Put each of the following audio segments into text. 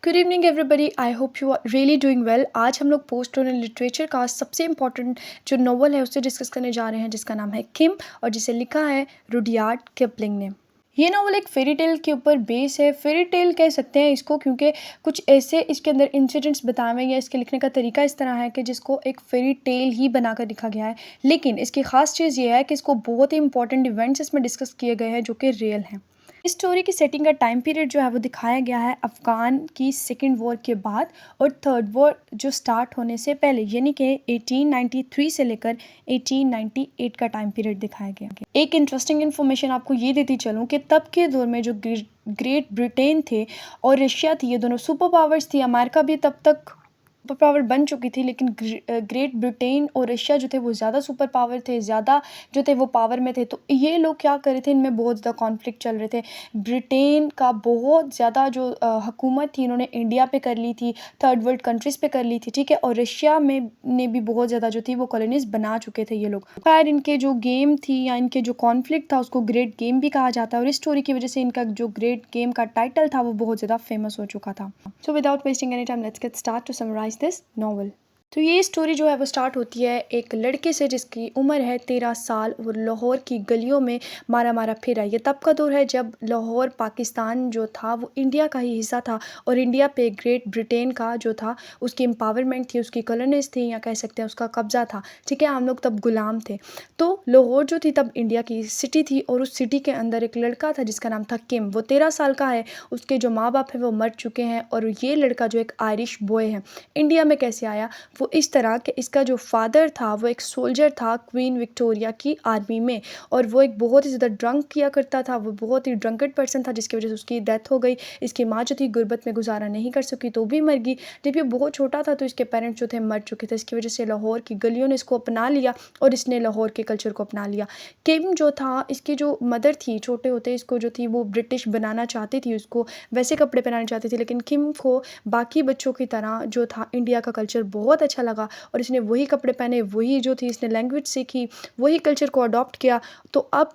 Good evening everybody, I hope you are really doing well. आज हम लोग post colonial literature का सबसे इम्पॉर्टेंट जो नॉवल है उससे डिस्कस करने जा रहे हैं, जिसका नाम है किम और जिसे लिखा है रुडयार्ड किपलिंग ने। ये नॉवल एक फेरी टेल के ऊपर बेस है। फेरी टेल कह सकते हैं इसको क्योंकि कुछ ऐसे इसके अंदर इंसिडेंट्स बताए हुए हैं या इसके लिखने का तरीका इस तरह है कि जिसको एक फेरी टेल ही बनाकर लिखा गया है। लेकिन इसकी खास चीज़ ये है कि इसको बहुत ही इंपॉर्टेंट इवेंट्स इसमें डिस्कस किए गए हैं जो कि रियल हैं। इस स्टोरी की सेटिंग का टाइम पीरियड जो है वो दिखाया गया है अफ़गान की सेकेंड वॉर के बाद और थर्ड वॉर जो स्टार्ट होने से पहले, यानी कि 1893 से लेकर 1898 का टाइम पीरियड दिखाया गया। एक इंटरेस्टिंग इन्फॉर्मेशन आपको ये देती चलूँ कि तब के दौर में जो ग्रेट ब्रिटेन थे और रशिया थी, ये दोनों सुपर पावर्स थी। अमेरिका भी तब तक सुपर पावर बन चुकी थी, लेकिन ग्रेट ब्रिटेन और रशिया जो थे वो ज़्यादा सुपर पावर थे, ज़्यादा जो थे वो पावर में थे। तो ये लोग क्या कर रहे थे, इनमें बहुत ज़्यादा कॉन्फ्लिक्ट चल रहे थे। ब्रिटेन का बहुत ज़्यादा जो हुकूमत थी इन्होंने इंडिया पे कर ली थी, थर्ड वर्ल्ड कंट्रीज़ पे कर ली थी, ठीक है। और रशिया में ने भी बहुत ज़्यादा जो थी वो कॉलोनीज बना चुके थे ये लोग। खैर, इनके जो गेम थी या इनके जो कॉन्फ्लिक्ट था उसको ग्रेट गेम भी कहा जाता है और इस स्टोरी की वजह से इनका जो ग्रेट गेम का टाइटल था वो बहुत ज़्यादा फेमस हो चुका था। So without wasting any time, let's get start to summarize this novel. तो ये स्टोरी जो है वो स्टार्ट होती है एक लड़के से जिसकी उम्र है 13 साल और लाहौर की गलियों में मारा मारा फिरा। ये तब का दौर है जब लाहौर पाकिस्तान जो था वो इंडिया का ही हिस्सा था और इंडिया पे ग्रेट ब्रिटेन का जो था उसकी एम्पावरमेंट थी, उसकी कॉलोनीज थी या कह सकते हैं उसका कब्ज़ा था, ठीक है। हम लोग तब गुलाम थे। तो लाहौर जो थी तब इंडिया की सिटी थी और उस सिटी के अंदर एक लड़का था जिसका नाम था किम। वो 13 साल का है, उसके जो माँ बाप हैं वो मर चुके हैं और ये लड़का जो एक आयरिश बॉय है इंडिया में कैसे आया वो इस तरह कि इसका जो फादर था वो एक सोल्जर था क्वीन विक्टोरिया की आर्मी में और वो एक बहुत ही ज़्यादा ड्रंक किया करता था। वो बहुत ही ड्रंकेड पर्सन था जिसकी वजह से उसकी डेथ हो गई। इसकी माँ जो थी गुर्बत में गुजारा नहीं कर सकी तो भी मर गई। जब ये बहुत छोटा था तो इसके पेरेंट्स जो थे मर चुके थे। इसकी वजह से लाहौर की गलियों ने इसको अपना लिया और इसने लाहौर के कल्चर को अपना लिया। किम जो था, इसकी जो मदर थी छोटे होते इसको जो थी वो ब्रिटिश बनाना चाहती थी, उसको वैसे कपड़े पहनाने चाहती थी, लेकिन किम को बाकी बच्चों की तरह जो था इंडिया का कल्चर बहुत अच्छा लगा और इसने वही कपड़े पहने, वही जो थी इसने लैंग्वेज सीखी, वही कल्चर को अडॉप्ट किया। तो अब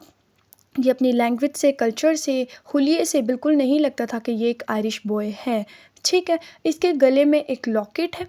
ये अपनी लैंग्वेज से, कल्चर से, हुलिये से बिल्कुल नहीं लगता था कि ये एक आयरिश बॉय है, ठीक है। इसके गले में एक लॉकेट है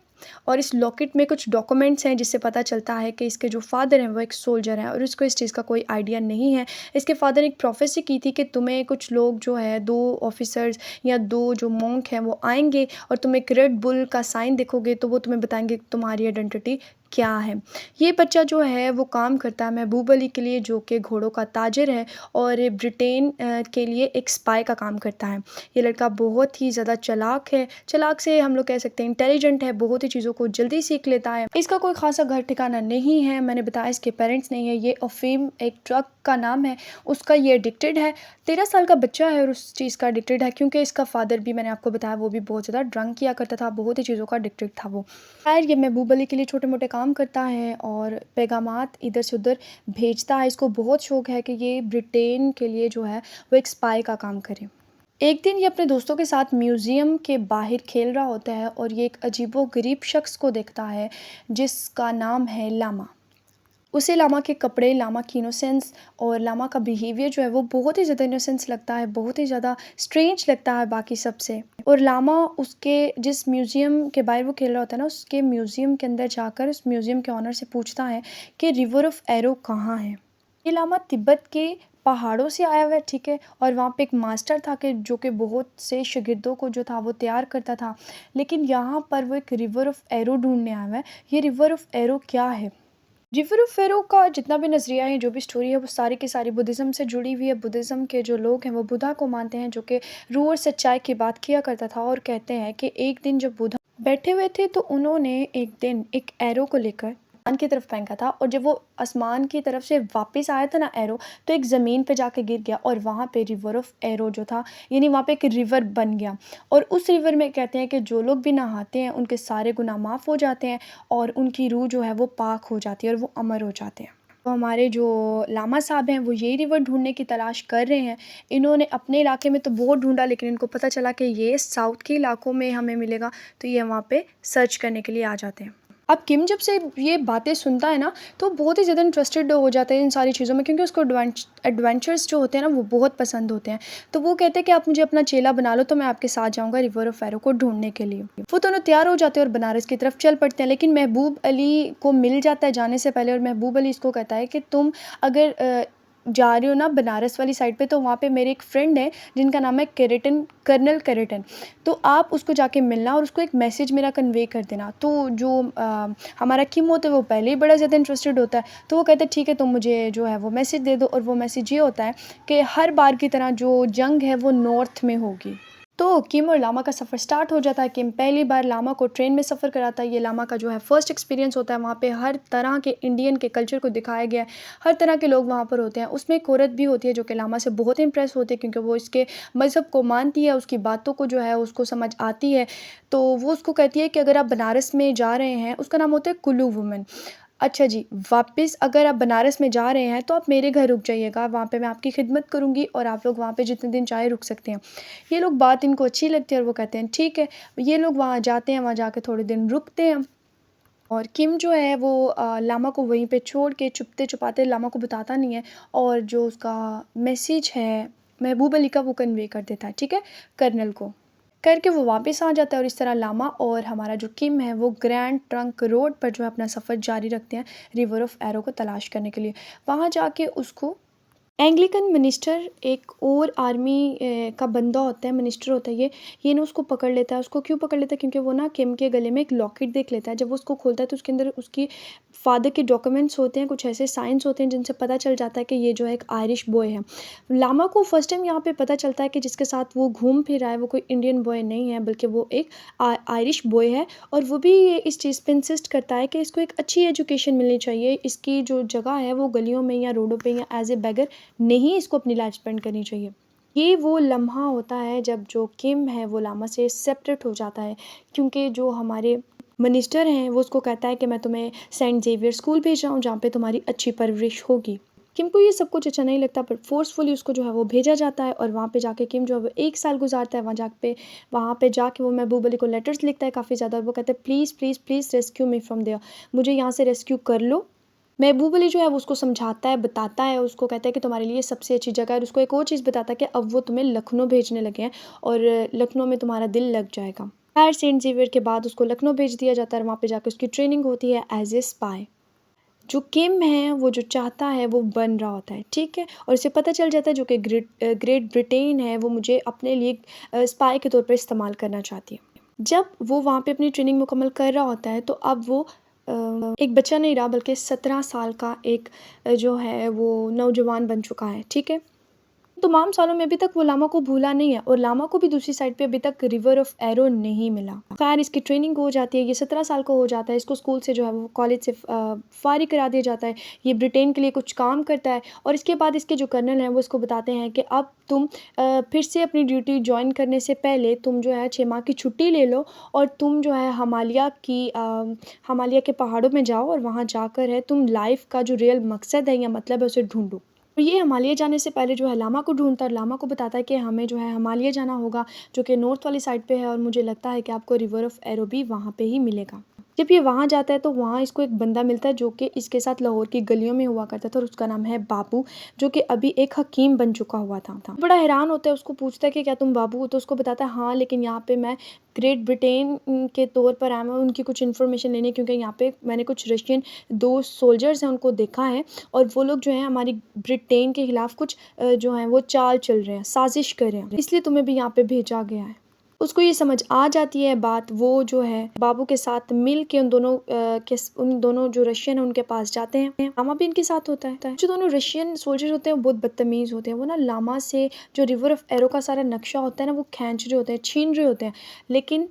और इस लॉकेट में कुछ डॉक्यूमेंट्स हैं जिससे पता चलता है कि इसके जो फादर हैं वो एक सोल्जर हैं और उसको इस चीज़ का कोई आइडिया नहीं है। इसके फादर ने एक प्रोफेसी की थी कि तुम्हें कुछ लोग जो है 2 ऑफिसर्स या 2 जो मॉन्क हैं वो आएंगे और तुम एक रेड बुल का साइन देखोगे तो वो तुम्हें बताएंगे कि तुम्हारी आइडेंटिटी क्या है। ये बच्चा जो है वो काम करता है महबूब अली के लिए जो कि घोड़ों का ताजिर है और ये ब्रिटेन के लिए एक स्पाई का काम करता है। ये लड़का बहुत ही ज़्यादा चालाक है, चालाक से हम लोग कह सकते हैं इंटेलिजेंट है, बहुत ही चीज़ों को जल्दी सीख लेता है। इसका कोई खासा घर ठिकाना नहीं है, मैंने बताया इसके पेरेंट्स नहीं है। ये अफीम एक ड्रग का नाम है, उसका ये एडिक्टेड है। 13 साल का बच्चा है और उस चीज़ का एडिक्टेड है क्योंकि इसका फादर भी मैंने आपको बताया वो भी बहुत ज़्यादा ड्रंक किया करता था, बहुत ही चीज़ों का एडिक्टेड था वो। खैर, ये महबूब अली के लिए छोटे मोटे काम करता है और पैगामात इधर से उधर भेजता है। इसको बहुत शौक है कि ये ब्रिटेन के लिए जो है वो एक स्पाई का काम करे। एक दिन ये अपने दोस्तों के साथ म्यूज़ियम के बाहर खेल रहा होता है और ये एक अजीबोगरीब शख्स को देखता है जिसका नाम है लामा। उसे लामा के कपड़े, लामा की इनोसेंस और लामा का बिहेवियर जो है वो बहुत ही ज़्यादा इनोसेंस लगता है, बहुत ही ज़्यादा स्ट्रेंज लगता है बाकी सबसे। और लामा उसके जिस म्यूज़ियम के बाहर वो खेल रहा होता है ना, उसके म्यूज़ियम के अंदर जाकर उस म्यूज़ियम के ऑनर से पूछता है कि रिवर ऑफ एरो कहाँ है। ये लामा तिब्बत के पहाड़ों से आया हुआ है, ठीक है। और वहाँ पे एक मास्टर था कि जो कि बहुत से शागिर्दों को जो था वो तैयार करता था, लेकिन यहाँ पर वो एक रिवर ऑफ एरो ढूंढने आया हुआ है। ये रिवर ऑफ एरो क्या है? रिवर ऑफ एरो का जितना भी नज़रिया है, जो भी स्टोरी है वो सारी की सारी बुद्धिज़्म से जुड़ी हुई है। बुद्धिज़्म के जो लोग हैं वो बुद्धा को मानते हैं जो कि रूह और सच्चाई की बात किया करता था और कहते हैं कि एक दिन जब बुद्धा बैठे हुए थे तो उन्होंने एक दिन एक एरो को लेकर आसमान की तरफ फेंका था और जब वो आसमान की तरफ से वापस आया था ना एरो, तो एक ज़मीन पे जाके गिर गया और वहाँ पे रिवर ऑफ एरो जो था, यानी वहाँ पे एक रिवर बन गया। और उस रिवर में कहते हैं कि जो लोग भी नहाते हैं उनके सारे गुनाह माफ़ हो जाते हैं और उनकी रूह जो है वो पाक हो जाती है और वो अमर हो जाते हैं। तो हमारे जो लामा साहब हैं वो ये रिवर ढूंढने की तलाश कर रहे हैं। इन्होंने अपने इलाके में तो बहुत ढूंढा लेकिन इनको पता चला कि ये साउथ के इलाकों में हमें मिलेगा, तो ये वहाँ पे सर्च करने के लिए आ जाते हैं। अब किम जब से ये बातें सुनता है ना, तो बहुत ही ज़्यादा इंटरेस्टेड हो जाता है इन सारी चीज़ों में, क्योंकि उसको एडवेंचर्स जो होते हैं ना वो बहुत पसंद होते हैं। तो वो कहते हैं कि आप मुझे अपना चेला बना लो, तो मैं आपके साथ जाऊँगा रिवर ऑफ फ़ैरो को ढूँढने के लिए। वो दोनों तैयार हो जाते हैं और बनारस की तरफ चल पड़ते हैं, लेकिन महबूब अली को मिल जाता है जाने से पहले, और महबूब अली इसको कहता है कि तुम अगर जा रहे हो ना बनारस वाली साइड पे, तो वहाँ पे मेरे एक फ्रेंड है जिनका नाम है केरेटन, कर्नल केरेटन। तो आप उसको जाके मिलना और उसको एक मैसेज मेरा कन्वे कर देना। तो जो हमारा किम होता है वो पहले ही बड़ा ज़्यादा इंटरेस्टेड होता है, तो वो कहते हैं ठीक है, तुम मुझे जो है वो मैसेज दे दो। और वो मैसेज ये होता है कि हर बार की तरह जो जंग है वो नॉर्थ में होगी। तो किम और लामा का सफ़र स्टार्ट हो जाता है। किम पहली बार लामा को ट्रेन में सफ़र कराता है। ये लामा का जो है फर्स्ट एक्सपीरियंस होता है। वहाँ पे हर तरह के इंडियन के कल्चर को दिखाया गया है। हर तरह के लोग वहाँ पर होते हैं। उसमें एक औरत भी होती है जो कि लामा से बहुत इम्प्रेस होती है, क्योंकि वो इसके मज़हब को मानती है, उसकी बातों को जो है उसको समझ आती है। तो वो उसको कहती है कि अगर आप बनारस में जा रहे हैं, उसका नाम होता है कुल्लू वुमन। अच्छा जी, वापस अगर आप बनारस में जा रहे हैं तो आप मेरे घर रुक जाइएगा, वहाँ पे मैं आपकी खिदमत करूँगी और आप लोग वहाँ पे जितने दिन चाहे रुक सकते हैं। ये लोग बात इनको अच्छी लगती है और वो कहते हैं ठीक है। ये लोग वहाँ जाते हैं, वहाँ जाके थोड़े दिन रुकते हैं। और किम जो है वो लामा को वहीं पे छोड़ के चुपते-चुपाते, लामा को बताता नहीं है, और जो उसका मैसेज है महबूब अली का वो कन्वे कर देता है, ठीक है, कर्नल को। करके वो वापस आ जाता है, और इस तरह लामा और हमारा जो किम है वो ग्रैंड ट्रंक रोड पर जो है अपना सफ़र जारी रखते हैं रिवर ऑफ एरो को तलाश करने के लिए। वहाँ जाके उसको एंग्लिकन मिनिस्टर, एक और आर्मी का बंदा होता है, मिनिस्टर होता है ये ना उसको पकड़ लेता है। उसको क्यों पकड़ लेता है? क्योंकि वो ना किम के गले में एक लॉकेट देख लेता है। जब वो उसको खोलता है तो उसके अंदर उसकी फादर के डॉक्यूमेंट्स होते हैं, कुछ ऐसे साइंस होते हैं जिनसे पता चल जाता है कि ये जो है एक आयरिश बॉय है। लामा को फर्स्ट टाइम यहाँ पे पता चलता है कि जिसके साथ वो घूम फिर रहा है वो कोई इंडियन बॉय नहीं है, बल्कि वो एक आयरिश बॉय है। और वो भी ये इस चीज़ पे इंसिस्ट करता है कि इसको एक अच्छी एजुकेशन मिलनी चाहिए। इसकी जो जगह है वो गलियों में या रोडों पे या एज ए बेगर नहीं इसको अपनी लाइफ स्पेंड करनी चाहिए। ये वो लम्हा होता है जब जो किम है वो लामा से सेपरेट हो जाता है, क्योंकि जो हमारे मिनिस्टर हैं वो उसको कहता है कि मैं तुम्हें सेंट जेवियर स्कूल भेज रहा हूँ जहाँ पे तुम्हारी अच्छी परवरिश होगी। किम को ये सब कुछ अच्छा नहीं लगता, पर फोर्सफुली उसको जो है वो भेजा जाता है, और वहाँ पे जाके किम जो है वो 1 साल गुजारता है। वहाँ पे जाके वो महबूब अली को लेटर्स लिखता है काफ़ी ज़्यादा, और वो कहता है please please please rescue me from there, मुझे यहाँ से रेस्क्यू कर लो। महबूब अली जो है वो उसको समझाता है, बताता है, उसको कहता है कि तुम्हारे लिए सबसे अच्छी जगह है, और उसको एक और चीज़ बताता है कि अब वो तुम्हें लखनऊ भेजने लगे हैं और लखनऊ में तुम्हारा दिल लग जाएगा। खैर सेंट ज़ेवियर के बाद उसको लखनऊ भेज दिया जाता है, और वहाँ पे जाके उसकी ट्रेनिंग होती है एज ए स्पाई। जो किम है वो जो चाहता है वो बन रहा होता है, ठीक है, और उसे पता चल जाता है जो कि ग्रेट ब्रिटेन है वो मुझे अपने लिए स्पाई के तौर पर इस्तेमाल करना चाहती है। जब वो वहाँ पे अपनी ट्रेनिंग मुकम्मल कर रहा होता है तो अब वो एक बच्चा नहीं रहा, बल्कि 17 साल का एक जो है वो नौजवान बन चुका है, ठीक है। तमाम सालों में अभी तक वो लामा को भूला नहीं है, और लामा को भी दूसरी साइड पे अभी तक रिवर ऑफ एरो नहीं मिला। खैर इसकी ट्रेनिंग हो जाती है, ये 17 साल का हो जाता है। इसको स्कूल से जो है वो कॉलेज से फारिग करा दिया जाता है। ये ब्रिटेन के लिए कुछ काम करता है, और इसके बाद इसके जो कर्नल हैं वो इसको बताते हैं कि अब तुम फिर से अपनी ड्यूटी ज्वाइन करने से पहले तुम जो है 6 माह की छुट्टी ले लो, और तुम जो है हिमालय के पहाड़ों में जाओ, और वहाँ जाकर है तुम लाइफ का जो रियल मकसद है या मतलब है उसे ढूंढो। तो ये हिमालय जाने से पहले जो है लामा को ढूंढता है, लामा को बताता है कि हमें जो है हिमालय जाना होगा, जो कि नॉर्थ वाली साइड पे है, और मुझे लगता है कि आपको रिवर ऑफ एरो भी वहाँ पे ही मिलेगा। जब ये वहाँ जाता है तो वहाँ इसको एक बंदा मिलता है जो कि इसके साथ लाहौर की गलियों में हुआ करता था, और उसका नाम है बाबू, जो कि अभी एक हकीम बन चुका हुआ था। बड़ा हैरान होता है, उसको पूछता है कि क्या तुम बाबू हो? तो उसको बताता है हाँ, लेकिन यहाँ पे मैं ग्रेट ब्रिटेन के तौर पर आया हूँ उनकी कुछ इन्फॉर्मेशन लेने, क्योंकि यहाँ पे मैंने कुछ रशियन दोस्त सोल्जर्स हैं उनको देखा है, और वो लोग जो हैं हमारी ब्रिटेन के खिलाफ कुछ जो है वो चाल चल रहे हैं, साजिश कर रहे हैं, इसलिए तुम्हें भी यहाँ पे भेजा गया है। उसको ये समझ आ जाती है बात, वो जो है बाबू के साथ मिल के उन दोनों जो रशियन है उनके पास जाते हैं। लामा भी इनके साथ होता है। जो दोनों रशियन सोल्जर होते हैं वो बहुत बदतमीज होते हैं। वो ना लामा से जो रिवर ऑफ एरो का सारा नक्शा होता है ना वो खींच रहे होते हैं, छीन रहे होते हैं, लेकिन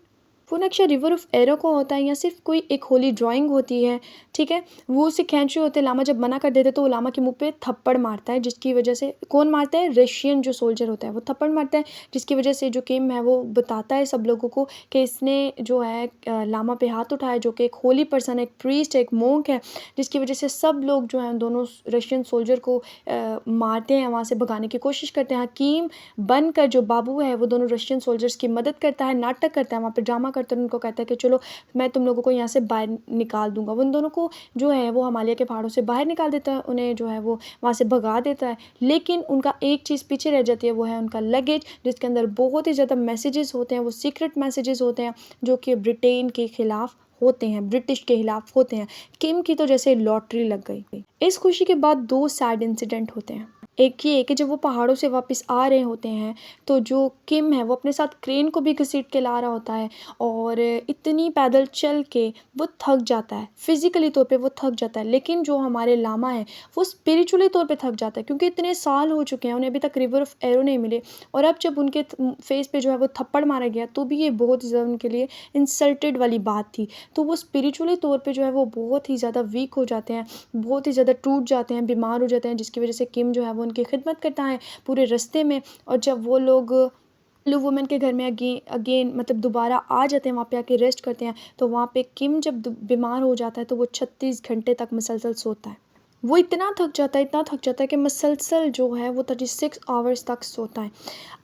वो नक्शा रिवर ऑफ एरो का होता है या सिर्फ कोई एक होली ड्राइंग होती है, ठीक है। वो उसे खींच रहे होते हैं। लामा जब मना कर देते तो वो लामा के मुंह पे थप्पड़ मारता है, जिसकी वजह से कौन मारता है? रशियन जो सोल्जर होता है वो थप्पड़ मारता है, जिसकी वजह से जो किम है वो बताता है सब लोगों को कि इसने जो है लामा पे हाथ उठाया, जो कि एक होली पर्सन है, एक प्रीस्ट है, एक मोंक है, जिसकी वजह से सब लोग जो हैं दोनों रशियन सोल्जर को मारते हैं, वहाँ से भगाने की कोशिश करते हैं। हकीम बनकर जो बाबू है वो दोनों रशियन सोल्जर्स की मदद करता है, नाटक करता है, वहाँ पर ड्रामा करता है और उनको कहता है कि चलो मैं तुम लोगों को यहाँ से बाहर निकाल दूँगा। वो उन दोनों को जो है वो हिमालय के पहाड़ों से बाहर निकाल देता है, उन्हें जो है वो वहाँ से भगा देता है। लेकिन उनका एक चीज़ पीछे रह जाती है, वो है उनका लगेज, जिसके अंदर बहुत ही ज़्यादा मैसेजेस होते हैं, वो सीक्रेट मैसेजेस होते हैं जो कि ब्रिटेन के खिलाफ होते हैं, ब्रिटिश के खिलाफ होते हैं। किम की तो जैसे लॉटरी लग गई। इस खुशी के बाद 2 सैड इंसिडेंट होते हैं। एक ये कि जब वो पहाड़ों से वापस आ रहे होते हैं, तो जो किम है वो अपने साथ क्रेन को भी घसीट के ला रहा होता है और इतनी पैदल चल के वो थक जाता है, फिज़िकली तौर पे वो थक जाता है। लेकिन जो हमारे लामा है वो स्पिरिचुअली तौर पे थक जाता है, क्योंकि इतने साल हो चुके हैं, उन्हें अभी तक रिवर ऑफ एरो नहीं मिले और अब जब उनके फेस पे जो है वो थप्पड़ मारा गया, तो भी ये बहुत ज़्यादा उनके लिए इंसल्टेड वाली बात थी। तो वो स्पिरिचुअली तौर पे जो है वो बहुत ही ज़्यादा वीक हो जाते हैं, बहुत ही ज़्यादा टूट जाते हैं, बीमार हो जाते हैं, जिसकी वजह से किम जो है वो उनकी खिदमत करता है पूरे रास्ते में। और जब वो लोग ब्लू वुमन के घर में अगेन मतलब दोबारा आ जाते हैं, वहाँ पे आके रेस्ट करते हैं, तो वहाँ पे किम जब बीमार हो जाता है तो वो 36 घंटे तक मुसलसल सोता है। वो इतना थक जाता है, इतना थक जाता है कि मुसलसल जो है वो 36 आवर्स तक सोता है।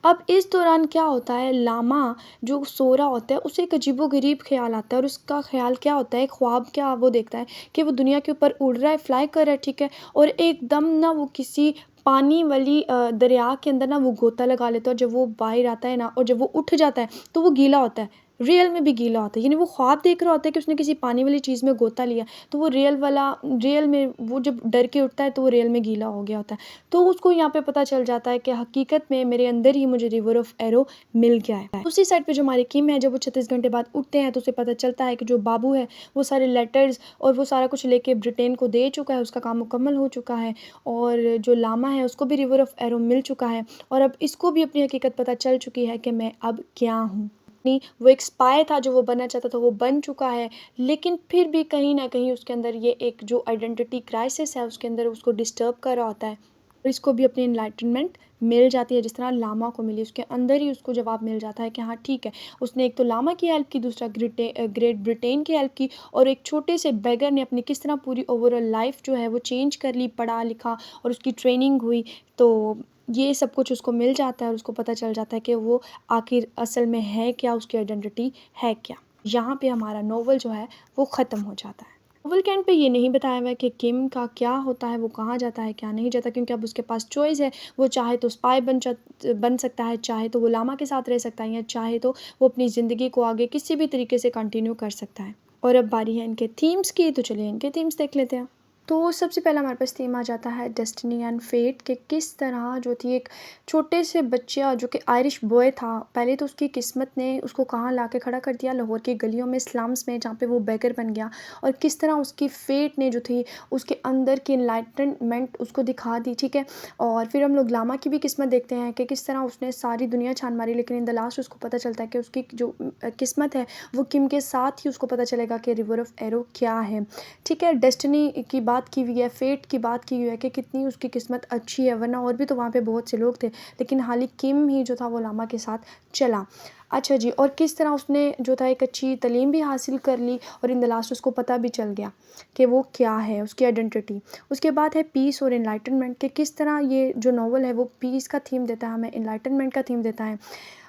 अब इस दौरान क्या होता है, लामा जो सो रहा होता है उसे एक अजीबो-गरीब ख़्याल आता है और उसका ख़्याल क्या होता है, ख्वाब क्या वो देखता है कि वो दुनिया के ऊपर उड़ रहा है, फ्लाई कर रहा है, ठीक है? और एकदम ना वो किसी पानी वाली दरिया के अंदर ना वो गोता लगा लेता है और जब वो बाहर आता है ना और जब वो उठ जाता है तो वो गीला होता है, रियल में भी गीला होता है। यानी वो ख्वाब देख रहा होता है कि उसने किसी पानी वाली चीज़ में गोता लिया, तो वो रियल में वो जब डर के उठता है तो वो रियल में गीला हो गया होता है। तो उसको यहाँ पे पता चल जाता है कि हकीकत में मेरे अंदर ही मुझे रिवर ऑफ एरो मिल गया है। उसी साइड पे जो हमारे किम है, जब वो 36 घंटे बाद उठते हैं तो उसे पता चलता है कि जो बाबू है वो सारे लेटर्स और वो सारा कुछ लेके ब्रिटेन को दे चुका है, उसका काम मुकम्मल हो चुका है और जो लामा है उसको भी रिवर ऑफ एरो मिल चुका है और अब इसको भी अपनी हकीकत पता चल चुकी है कि मैं अब क्या हूँ। नहीं, वो एक स्पाई था, जो वो बनना चाहता था वो बन चुका है, लेकिन फिर भी कहीं न कहीं उसके अंदर ये एक जो आइडेंटिटी क्राइसिस है उसके अंदर उसको डिस्टर्ब कर रहा होता है। और इसको भी अपनी एनलाइटनमेंट मिल जाती है, जिस तरह लामा को मिली, उसके अंदर ही उसको जवाब मिल जाता है कि हाँ ठीक है। उसने एक तो लामा की हेल्प की, दूसरा ग्रेट ब्रिटेन की हेल्प की और एक छोटे से बेगर ने अपनी किस तरह पूरी ओवरऑल लाइफ जो है वो चेंज कर ली, पढ़ा लिखा और उसकी ट्रेनिंग हुई। तो ये सब कुछ उसको मिल जाता है और उसको पता चल जाता है कि वो आखिर असल में है क्या, उसकी आइडेंटिटी है क्या। यहाँ पे हमारा नॉवल जो है वो ख़त्म हो जाता है। नॉवल के एंड पे ये नहीं बताया हुआ है कि किम का क्या होता है, वो कहाँ जाता है, क्या नहीं जाता, क्योंकि अब उसके पास चॉइस है। वो चाहे तो स्पाई बन सकता है, चाहे तो वो लामा के साथ रह सकता है या चाहे तो वो अपनी ज़िंदगी को आगे किसी भी तरीके से कंटिन्यू कर सकता है। और अब बारी है इनके थीम्स की, तो चलिए इनके थीम्स देख लेते हैं। तो सबसे पहला हमारे पास थीम आ जाता है डेस्टिनी एंड फेट, कि किस तरह जो थी एक छोटे से बच्चा जो कि आयरिश बॉय था, पहले तो उसकी किस्मत ने उसको कहाँ ला के खड़ा कर दिया, लाहौर की गलियों में, स्लम्स में, जहाँ पे वो बेगर बन गया और किस तरह उसकी फेट ने जो थी उसके अंदर की एनलाइटनमेंट उसको दिखा दी, ठीक है। और फिर हम लोग लामा की भी किस्मत देखते हैं कि किस तरह उसने सारी दुनिया छान मारी, लेकिन इन द लास्ट उसको पता चलता है कि उसकी जो किस्मत है वो किम के साथ ही उसको पता चलेगा कि रिवर ऑफ एरो क्या है, ठीक है। डेस्टिनी की बात की हुई है, फेट की बात की हुई है कि कितनी उसकी किस्मत अच्छी है, वरना और भी तो वहाँ पे बहुत से लोग थे, लेकिन हाल ही किम ही जो था वो लामा के साथ चला। अच्छा जी, और किस तरह उसने जो था एक अच्छी तालीम भी हासिल कर ली और इन द लास्ट उसको पता भी चल गया कि वो क्या है, उसकी आइडेंटिटी। उसके बाद है पीस और एनलाइटनमेंट, कि किस तरह ये जो नॉवल है वो पीस का थीम देता है हमें, एनलाइटनमेंट का थीम देता है।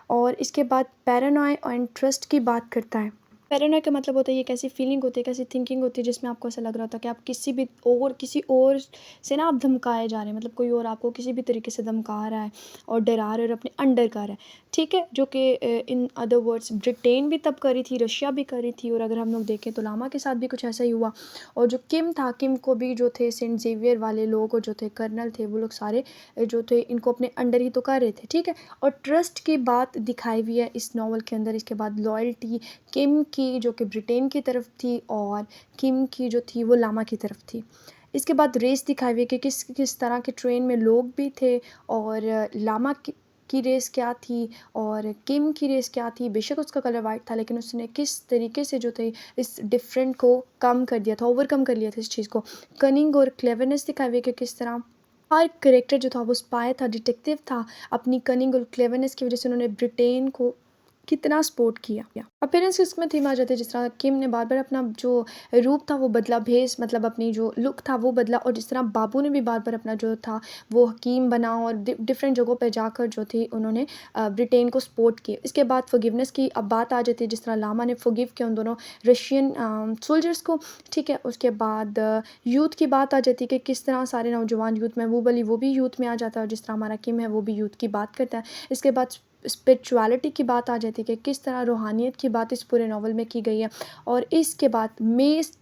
और इसके बाद पैरानॉय एंड ट्रस्ट की बात करता है। पैरानॉय का मतलब होता है ये कैसी फीलिंग होती है, कैसी थिंकिंग होती है जिसमें आपको ऐसा लग रहा होता है कि आप किसी और से ना आप धमकाए जा रहे हैं, मतलब कोई और आपको किसी भी तरीके से धमका रहा है और डरा रहा है और अपने अंडर कर रहा है, ठीक है। जो कि इन अदर वर्ड्स ब्रिटेन भी तब करी थी, रशिया भी करी थी, और अगर हम लोग देखें तो लामा के साथ भी कुछ ऐसा ही हुआ। और जो किम था, किम को भी जो थे सेंट जेवियर वाले लोग और जो थे कर्नल थे, वो लोग सारे जो थे इनको अपने अंडर ही तो कर रहे थे, ठीक है। और ट्रस्ट की बात दिखाई हुई है इस नावल के अंदर। इसके बाद लॉयल्टी, किम की जो कि ब्रिटेन की तरफ थी और किम की जो थी वो लामा की तरफ थी। इसके बाद रेस दिखाई हुई है कि किस किस तरह के ट्रेन में लोग भी थे और लामा की रेस क्या थी और किम की रेस क्या थी। बेशक उसका कलर वाइट था, लेकिन उसने किस तरीके से जो थे इस डिफरेंट को कम कर दिया था, ओवरकम कर लिया था इस चीज़ को। कनिंग और क्लेवरनेस दिखाई हुई है कि किस तरह हर करेक्टर जो था वो स्पाई था, डिटेक्टिव था। अपनी कनिंग और क्लेवरनेस की वजह से उन्होंने ब्रिटेन को कितना सपोर्ट किया। अपीयरेंस इसमें थीम आ जाती है, जिस तरह किम ने बार बार अपना जो रूप था वो बदला, भेस मतलब अपनी जो लुक था वो बदला, और जिस तरह बाबू ने भी बार बार अपना जो था वो हकीम बना और डिफरेंट जगहों पर जाकर जो थी उन्होंने ब्रिटेन को सपोर्ट किया। इसके बाद फॉरगिवनेस की अब बात आ जाती है, जिस तरह लामा ने फॉरगिव किया उन दोनों रशियन सोल्जर्स को, ठीक है। उसके बाद यूथ की बात आ जाती है कि किस तरह सारे नौजवान यूथ में, वो भी यूथ में आ जाता है, और जिस तरह हमारा किम है वो भी यूथ की बात करता है। इसके बाद स्पिरिचुअलिटी की बात आ जाती है कि किस तरह रूहानियत की बात इस पूरे नावल में की गई है। और इसके बाद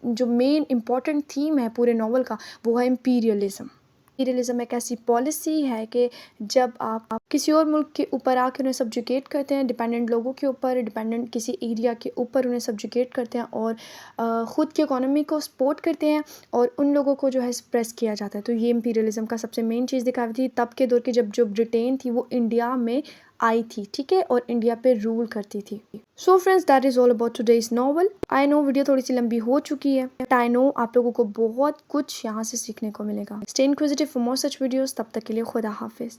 जो मेन इम्पॉर्टेंट थीम है पूरे नावल का वो है इम्पीरियलिज्म। इम्पीरियलिज्म एक ऐसी पॉलिसी है कि जब आप किसी और मुल्क के ऊपर आके उन्हें सब्जुकेट करते हैं, डिपेंडेंट लोगों के ऊपर, डिपेंडेंट किसी एरिया के ऊपर उन्हें सब्जुकेट करते हैं और ख़ुद की इकोनॉमी को सपोर्ट करते हैं और उन लोगों को जो है सप्रेस किया जाता है। तो ये इम्पीरियलिज्म का सबसे मेन चीज़ दिखाई थी तब के दौर की, जब जो ब्रिटेन थी वो इंडिया में आई थी, ठीक है, और इंडिया पे रूल करती थी। So friends, that is all about today's novel. I know video थोड़ी सी लंबी हो चुकी है, बट आई नो आप लोगों को बहुत कुछ यहाँ से सीखने को मिलेगा। Stay inquisitive for more such videos. तब तक के लिए खुदा हाफिज़।